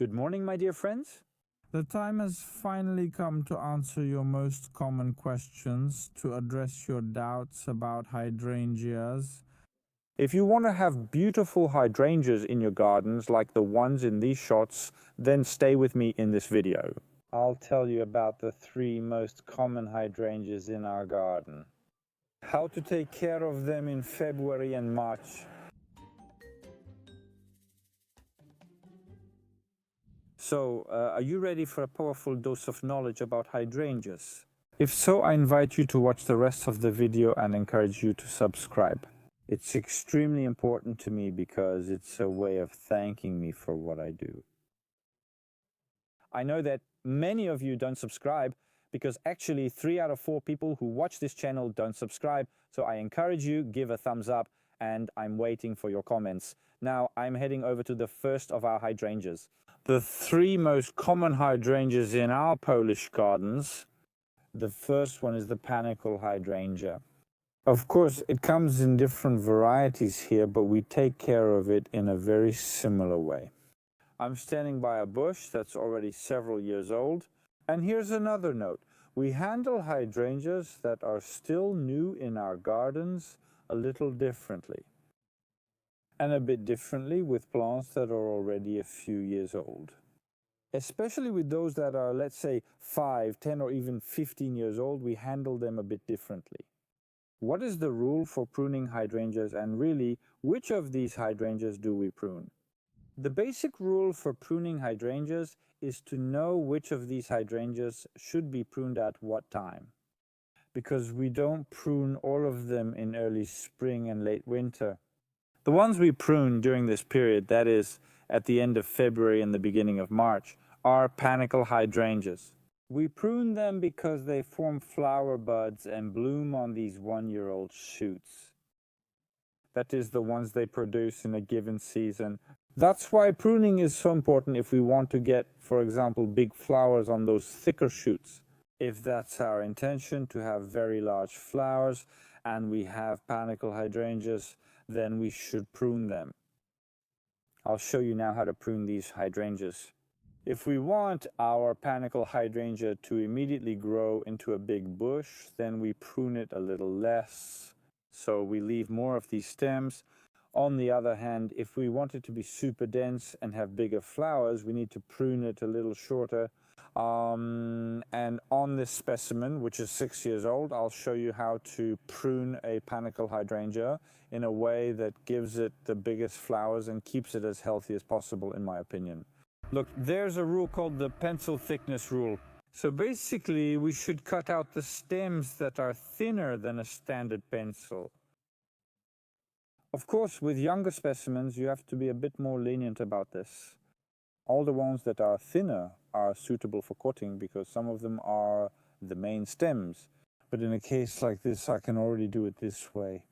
Good morning, my dear friends. The time has finally come to answer your most common questions, to address your doubts about hydrangeas. If you want to have beautiful hydrangeas in your gardens like the ones in these shots, then stay with me in this video. I'll tell you about the 3 most common hydrangeas in our garden. How to take care of them in February and March. So, are you ready for a powerful dose of knowledge about hydrangeas? If so, I invite you to watch the rest of the video and encourage you to subscribe. It's extremely important to me because it's a way of thanking me for what I do. I know that many of you don't subscribe because actually 3 out of 4 people who watch this channel don't subscribe. So I encourage you, give a thumbs up, and I'm waiting for your comments. Now I'm heading over to the first of our hydrangeas. The 3 most common hydrangeas in our Polish gardens. The first one is the Panicle hydrangea. Of course, it comes in different varieties here, but we take care of it in a very similar way. I'm standing by a bush that's already several years old. And here's another note. We handle hydrangeas that are still new in our gardens a little differently. And a bit differently with plants that are already a few years old. Especially with those that are, let's say, 5, 10, or even 15 years old, we handle them a bit differently. What is the rule for pruning hydrangeas, and really, which of these hydrangeas do we prune? The basic rule for pruning hydrangeas is to know which of these hydrangeas should be pruned at what time. Because we don't prune all of them in early spring and late winter. The ones we prune during this period, that is, at the end of February and the beginning of March, are Panicle hydrangeas. We prune them because they form flower buds and bloom on these 1-year-old shoots. That is, the ones they produce in a given season. That's why pruning is so important if we want to get, for example, big flowers on those thicker shoots. If that's our intention, to have very large flowers, and we have Panicle hydrangeas, then we should prune them. I'll show you now how to prune these hydrangeas. If we want our Panicle hydrangea to immediately grow into a big bush, then we prune it a little less, so we leave more of these stems. On the other hand, if we want it to be super dense and have bigger flowers, we need to prune it a little shorter. And on this specimen, which is 6 years old, I'll show you how to prune a Panicle hydrangea in a way that gives it the biggest flowers and keeps it as healthy as possible, in my opinion. Look, there's a rule called the pencil thickness rule. So basically, we should cut out the stems that are thinner than a standard pencil. Of course, with younger specimens, you have to be a bit more lenient about this. All the ones that are thinner are suitable for cutting because some of them are the main stems. But in a case like this, I can already do it this way.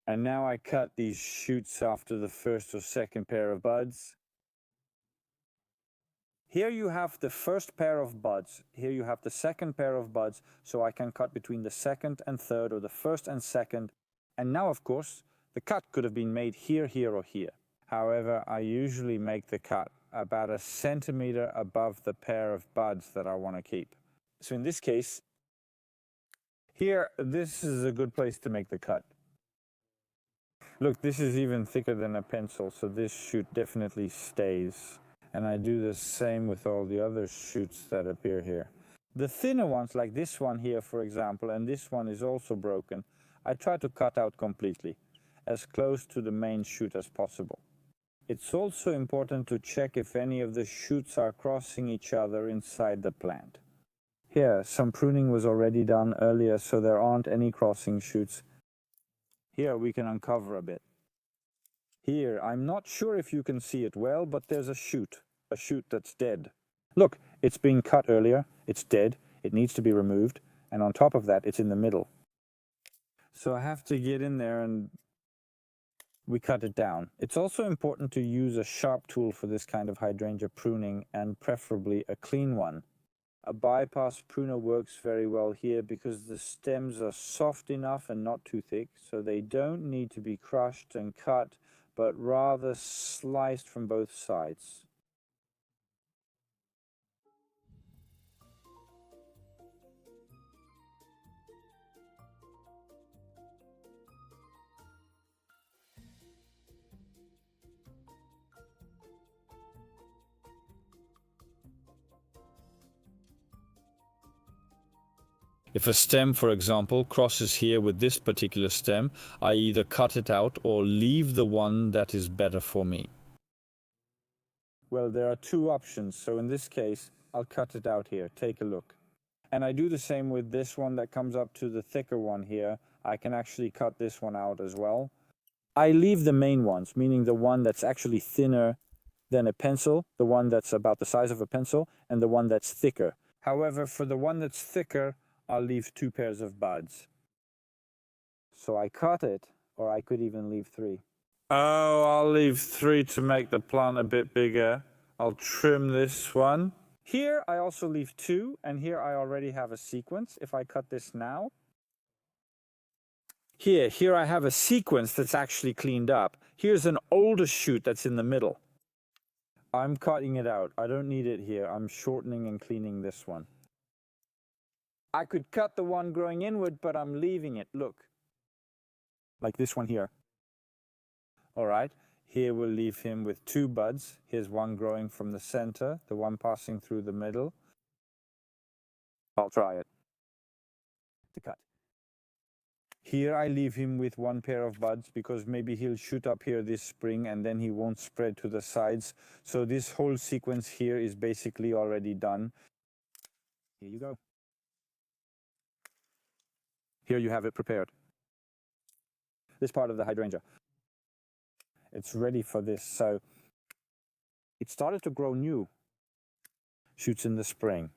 And now I cut these shoots after the first or second pair of buds. Here you have the first pair of buds. Here you have the second pair of buds, so I can cut between the second and third, or the first and second. And now, of course, the cut could have been made here, here, or here. However, I usually make the cut about 1 centimeter above the pair of buds that I want to keep. So in this case, here, this is a good place to make the cut. Look, this is even thicker than a pencil, so this shoot definitely stays. And I do the same with all the other shoots that appear here. The thinner ones, like this one here, for example, and this one is also broken, I try to cut out completely, as close to the main shoot as possible. It's also important to check if any of the shoots are crossing each other inside the plant. Here, some pruning was already done earlier, so there aren't any crossing shoots. Here we can uncover a bit. Here, I'm not sure if you can see it well, but there's a shoot that's dead. Look, it's been cut earlier, it's dead, it needs to be removed, and on top of that, it's in the middle. So I have to get in there and we cut it down. It's also important to use a sharp tool for this kind of hydrangea pruning, and preferably a clean one. A bypass pruner works very well here because the stems are soft enough and not too thick, so they don't need to be crushed and cut, but rather sliced from both sides. If a stem, for example, crosses here with this particular stem, I either cut it out or leave the one that is better for me. Well, there are two options, so in this case, I'll cut it out here. Take a look. And I do the same with this one that comes up to the thicker one here. I can actually cut this one out as well. I leave the main ones, meaning the one that's actually thinner than a pencil, the one that's about the size of a pencil, and the one that's thicker. However, for the one that's thicker, I'll leave 2 pairs of buds. So I cut it, or I could even leave 3. Oh, I'll leave 3 to make the plant a bit bigger. I'll trim this one. Here I also leave 2, and here I already have a sequence. If I cut this now, here I have a sequence that's actually cleaned up. Here's an older shoot that's in the middle. I'm cutting it out. I don't need it here. I'm shortening and cleaning this one. I could cut the one growing inward, but I'm leaving it. Look. Like this one here. All right. Here we'll leave him with 2 buds. Here's one growing from the center, the one passing through the middle. I'll try it. To cut. Here I leave him with 1 pair of buds because maybe he'll shoot up here this spring and then he won't spread to the sides. So this whole sequence here is basically already done. Here you go. Here you have it prepared. This part of the hydrangea. It's ready for this. So it started to grow new shoots in the spring.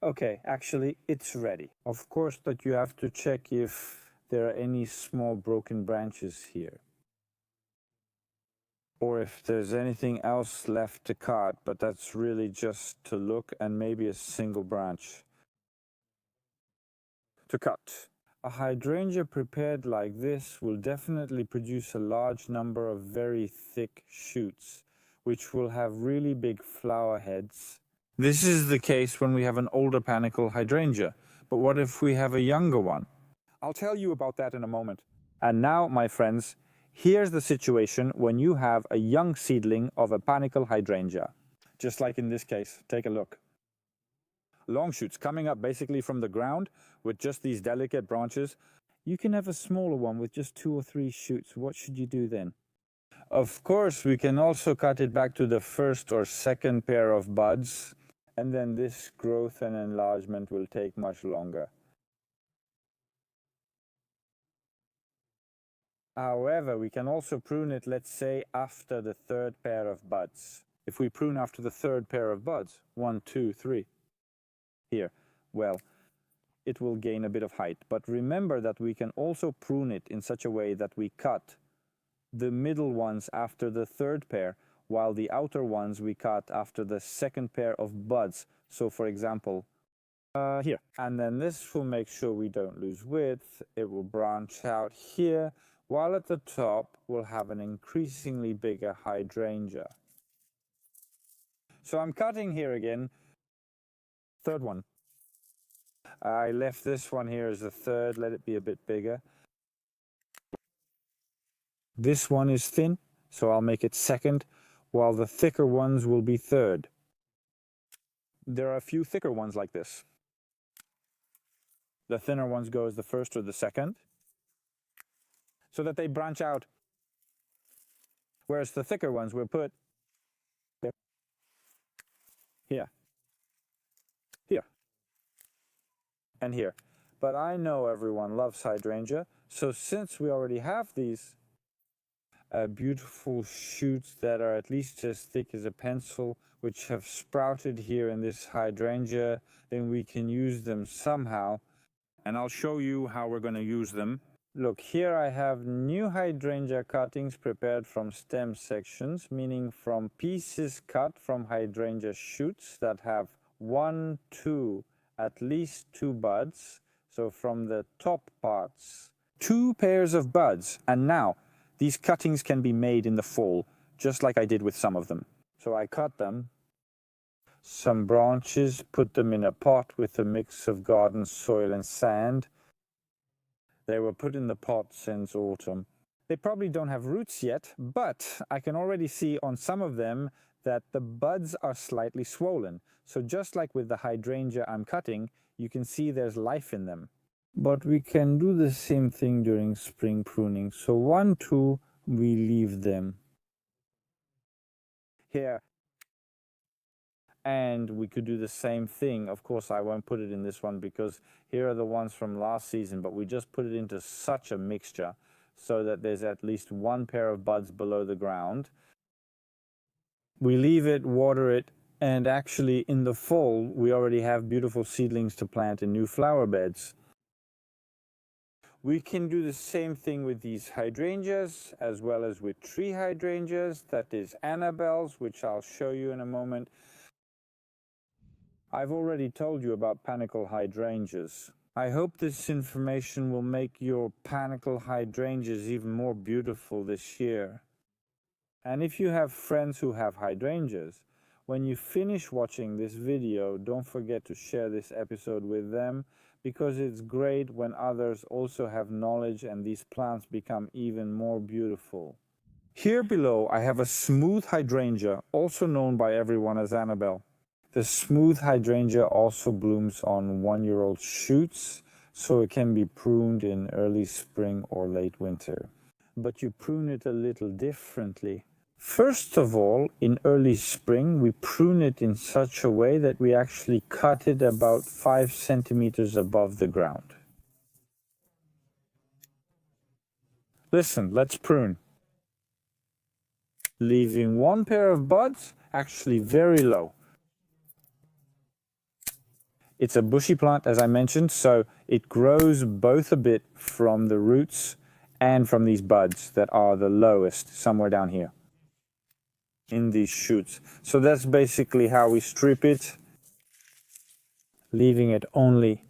Okay, actually it's ready. Of course that you have to check if there are any small broken branches here. Or if there's anything else left to cut, but that's really just to look, and maybe a single branch to cut. A hydrangea prepared like this will definitely produce a large number of very thick shoots, which will have really big flower heads. This is the case when we have an older panicle hydrangea, but what if we have a younger one? I'll tell you about that in a moment. And now, my friends, here's the situation when you have a young seedling of a panicle hydrangea. Just like in this case, take a look. Long shoots coming up basically from the ground with just these delicate branches. You can have a smaller one with just 2 or 3 shoots. What should you do then? Of course, we can also cut it back to the first or second pair of buds, and then this growth and enlargement will take much longer. However, we can also prune it, let's say, after the third pair of buds. If we prune after the third pair of buds, 1, 2, 3, here, well, it will gain a bit of height. But remember that we can also prune it in such a way that we cut the middle ones after the third pair, while the outer ones we cut after the second pair of buds. So for example, here. And then this will make sure we don't lose width. It will branch out here, while at the top we'll have an increasingly bigger hydrangea. So I'm cutting here again. Third one. I left this one here as the third, let it be a bit bigger. This one is thin, so I'll make it second, while the thicker ones will be third. There are a few thicker ones like this. The thinner ones go as the first or the second, so that they branch out. Whereas the thicker ones will put here, here, and here. But I know everyone loves hydrangea, so since we already have these beautiful shoots that are at least as thick as a pencil, which have sprouted here in this hydrangea, then we can use them somehow. And I'll show you how we're going to use them. Look, here I have new hydrangea cuttings prepared from stem sections, meaning from pieces cut from hydrangea shoots that have 1, 2, at least 2 buds. So from the top parts, 2 pairs of buds. And now, these cuttings can be made in the fall, just like I did with some of them. So I cut them, some branches, put them in a pot with a mix of garden soil and sand. They were put in the pot since autumn. They probably don't have roots yet, but I can already see on some of them that the buds are slightly swollen. So just like with the hydrangea I'm cutting, you can see there's life in them. But we can do the same thing during spring pruning. So 1, 2, we leave them here. And we could do the same thing. Of course, I won't put it in this one because here are the ones from last season, but we just put it into such a mixture so that there's at least 1 pair of buds below the ground. We leave it, water it, and actually in the fall, we already have beautiful seedlings to plant in new flower beds. We can do the same thing with these hydrangeas, as well as with tree hydrangeas, that is Annabelles, which I'll show you in a moment. I've already told you about Panicle hydrangeas. I hope this information will make your Panicle hydrangeas even more beautiful this year. And if you have friends who have hydrangeas, when you finish watching this video, don't forget to share this episode with them, because it's great when others also have knowledge and these plants become even more beautiful. Here below I have a smooth hydrangea, also known by everyone as Annabelle. The smooth hydrangea also blooms on 1-year-old shoots, so it can be pruned in early spring or late winter. But you prune it a little differently. First of all, in early spring, we prune it in such a way that we actually cut it about 5 centimeters above the ground. Listen, let's prune. Leaving 1 pair of buds, actually very low. It's a bushy plant, as I mentioned, so it grows both a bit from the roots and from these buds that are the lowest, somewhere down here in these shoots. So that's basically how we strip it, leaving it only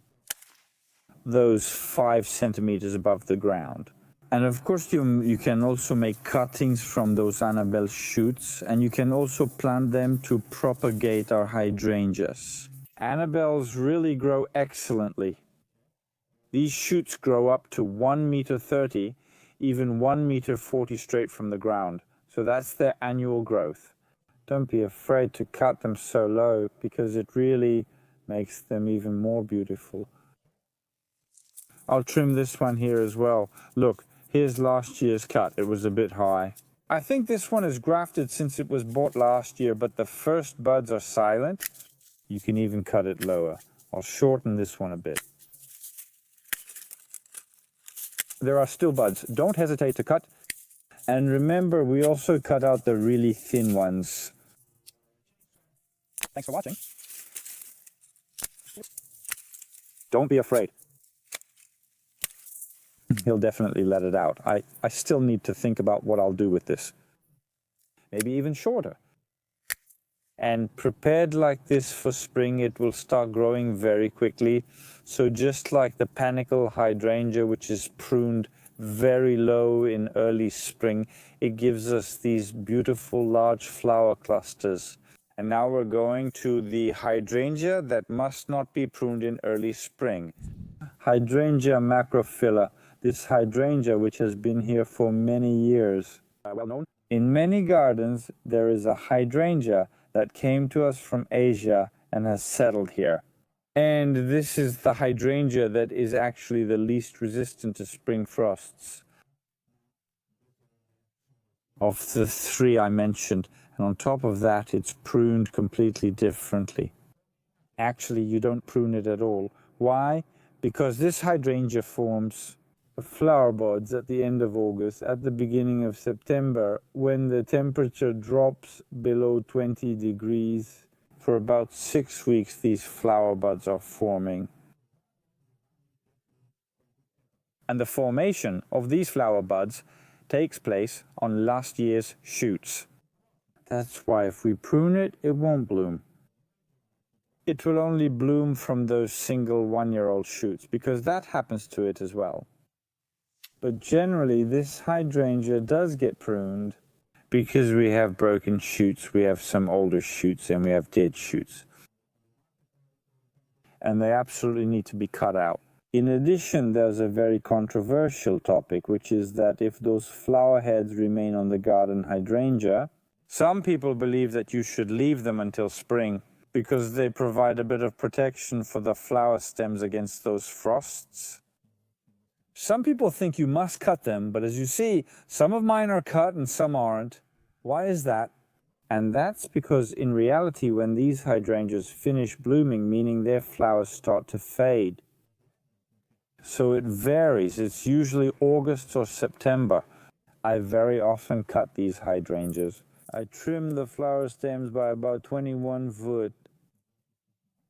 those 5 centimeters above the ground. And of course you can also make cuttings from those Annabelle shoots, and you can also plant them to propagate our hydrangeas. Annabelles really grow excellently. These shoots grow up to 1.30 meters, even 1.40 meters straight from the ground. So that's their annual growth. Don't be afraid to cut them so low, because it really makes them even more beautiful. I'll trim this one here as well. Look, here's last year's cut. It was a bit high. I think this one is grafted since it was bought last year, but the first buds are silent. You can even cut it lower. I'll shorten this one a bit. There are still buds. Don't hesitate to cut. And remember, we also cut out the really thin ones. Thanks for watching. Don't be afraid. He'll definitely let it out. I still need to think about what I'll do with this. Maybe even shorter. And prepared like this for spring, it will start growing very quickly. So just like the Panicle Hydrangea, which is pruned very low in early spring, it gives us these beautiful large flower clusters. And now we're going to the Hydrangea that must not be pruned in early spring. Hydrangea Macrophylla. This hydrangea, which has been here for many years, well known. In many gardens, there is a hydrangea that came to us from Asia and has settled here. And this is the hydrangea that is actually the least resistant to spring frosts of the three I mentioned. And on top of that, it's pruned completely differently. Actually, you don't prune it at all. Why? Because this hydrangea forms flower buds at the end of August, at the beginning of September, when the temperature drops below 20 degrees. For about 6 weeks, these flower buds are forming. And the formation of these flower buds takes place on last year's shoots. That's why if we prune it, it won't bloom. It will only bloom from those single one-year-old shoots, because that happens to it as well. But generally, this hydrangea does get pruned because we have broken shoots, we have some older shoots, and we have dead shoots. And they absolutely need to be cut out. In addition, there's a very controversial topic, which is that if those flower heads remain on the garden hydrangea, some people believe that you should leave them until spring because they provide a bit of protection for the flower stems against those frosts. Some people think you must cut them, but as you see, some of mine are cut and some aren't. Why is that? And that's because in reality, when these hydrangeas finish blooming, meaning their flowers start to fade. So it varies. It's usually August or September. I very often cut these hydrangeas. I trim the flower stems by about 21 foot.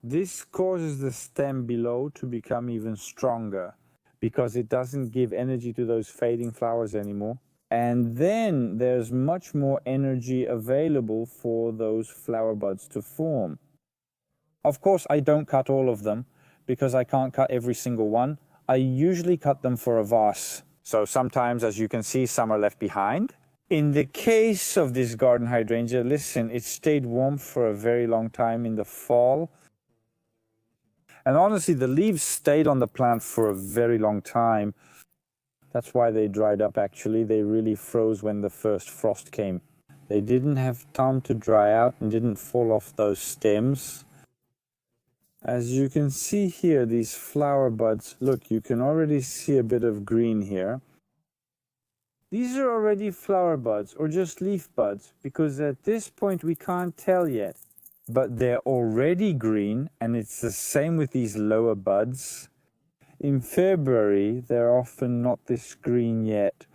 This causes the stem below to become even stronger, because it doesn't give energy to those fading flowers anymore. And then there's much more energy available for those flower buds to form. Of course, I don't cut all of them because I can't cut every single one. I usually cut them for a vase. So sometimes, as you can see, some are left behind. In the case of this garden hydrangea, listen, it stayed warm for a very long time in the fall. And honestly, the leaves stayed on the plant for a very long time. That's why they dried up, actually. They really froze when the first frost came. They didn't have time to dry out and didn't fall off those stems. As you can see here, these flower buds, look, you can already see a bit of green here. These are already flower buds or just leaf buds, because at this point we can't tell yet. But they're already green, and it's the same with these lower buds. In February, they're often not this green yet.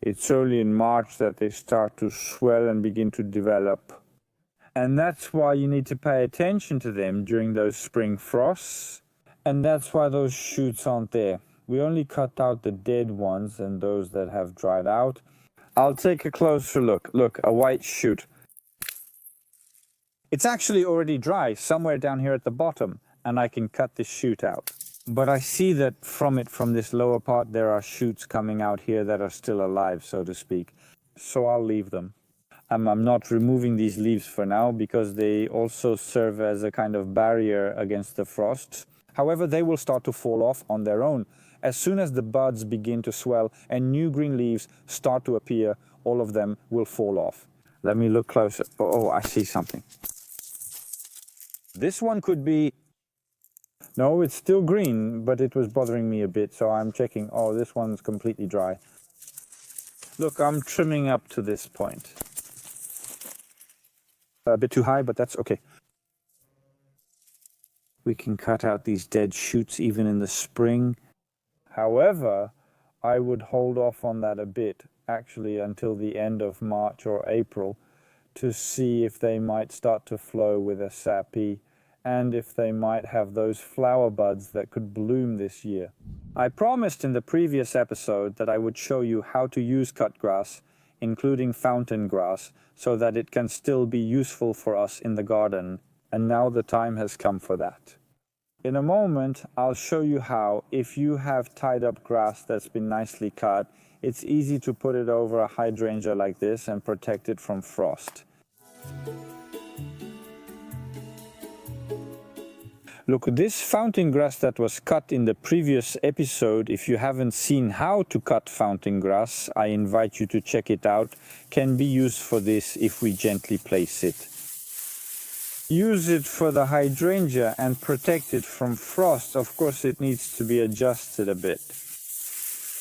It's only in March that they start to swell and begin to develop. And that's why you need to pay attention to them during those spring frosts. And that's why those shoots aren't there. We only cut out the dead ones and those that have dried out. I'll take a closer look. Look, a white shoot. It's actually already dry somewhere down here at the bottom, and I can cut this shoot out. But I see that from this lower part, there are shoots coming out here that are still alive, so to speak. So I'll leave them. I'm not removing these leaves for now because they also serve as a kind of barrier against the frost. However, they will start to fall off on their own. As soon as the buds begin to swell and new green leaves start to appear, all of them will fall off. Let me look closer. Oh, I see something. This one could be... No, it's still green, but it was bothering me a bit, so I'm checking. Oh, this one's completely dry. Look, I'm trimming up to this point. A bit too high, but that's okay. We can cut out these dead shoots even in the spring. However, I would hold off on that a bit, actually until the end of March or April, to see if they might start to flow with a sappy and if they might have those flower buds that could bloom this year. I promised in the previous episode that I would show you how to use cut grass, including fountain grass, so that it can still be useful for us in the garden, and now the time has come for that. In a moment, I'll show you how, if you have tied up grass that's been nicely cut, it's easy to put it over a hydrangea like this and protect it from frost. Look, this fountain grass that was cut in the previous episode, if you haven't seen how to cut fountain grass, I invite you to check it out, can be used for this if we gently place it. Use it for the hydrangea and protect it from frost. Of course, it needs to be adjusted a bit.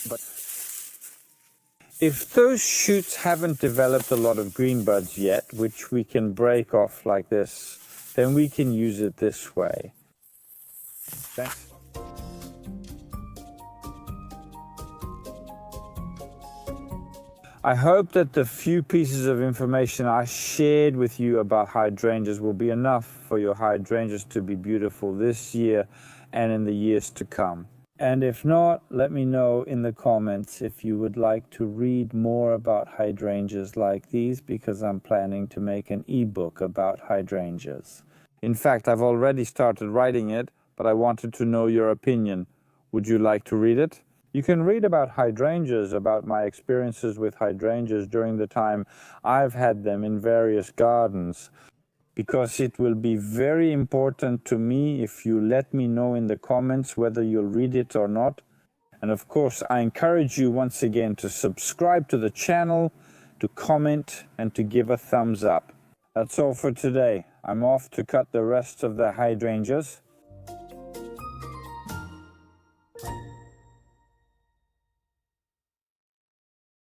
But if those shoots haven't developed a lot of green buds yet, which we can break off like this, then we can use it this way. Thanks. I hope that the few pieces of information I shared with you about hydrangeas will be enough for your hydrangeas to be beautiful this year and in the years to come. And if not, let me know in the comments if you would like to read more about hydrangeas like these, because I'm planning to make an ebook about hydrangeas. In fact, I've already started writing it, but I wanted to know your opinion. Would you like to read it? You can read about hydrangeas, about my experiences with hydrangeas during the time I've had them in various gardens, because it will be very important to me if you let me know in the comments whether you'll read it or not. And of course, I encourage you once again to subscribe to the channel, to comment, and to give a thumbs up. That's all for today. I'm off to cut the rest of the hydrangeas.